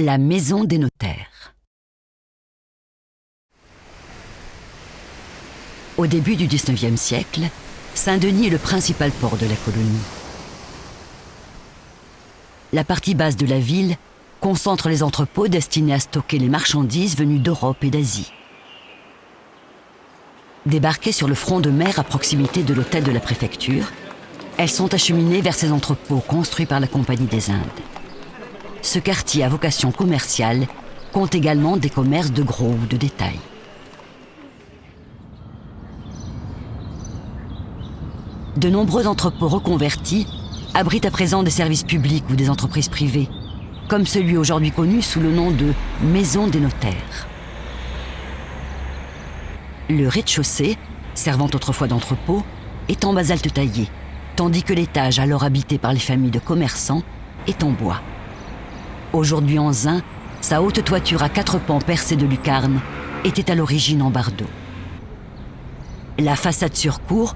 La maison des notaires. Au début du XIXe siècle, Saint-Denis est le principal port de la colonie. La partie basse de la ville concentre les entrepôts destinés à stocker les marchandises venues d'Europe et d'Asie. Débarquées sur le front de mer à proximité de l'hôtel de la préfecture, elles sont acheminées vers ces entrepôts construits par la Compagnie des Indes. Ce quartier à vocation commerciale compte également des commerces de gros ou de détail. De nombreux entrepôts reconvertis abritent à présent des services publics ou des entreprises privées, comme celui aujourd'hui connu sous le nom de Maison des notaires. Le rez-de-chaussée, servant autrefois d'entrepôt, est en basalte taillé, tandis que l'étage, alors habité par les familles de commerçants, est en bois. Aujourd'hui en zin, sa haute toiture à 4 pans percée de lucarnes était à l'origine en bardeaux. La façade sur cour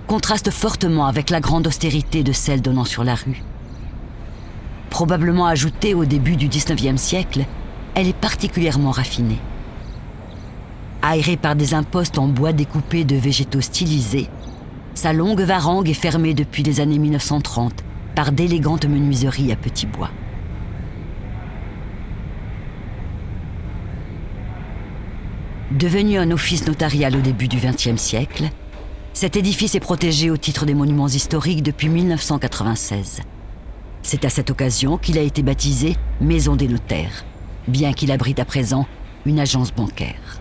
contraste fortement avec la grande austérité de celle donnant sur la rue. Probablement ajoutée au début du XIXe siècle, elle est particulièrement raffinée. Aérée par des impostes en bois découpé de végétaux stylisés, sa longue varangue est fermée depuis les années 1930 par d'élégantes menuiseries à petits bois. Devenu un office notarial au début du XXe siècle, cet édifice est protégé au titre des monuments historiques depuis 1996. C'est à cette occasion qu'il a été baptisé Maison des notaires, bien qu'il abrite à présent une agence bancaire.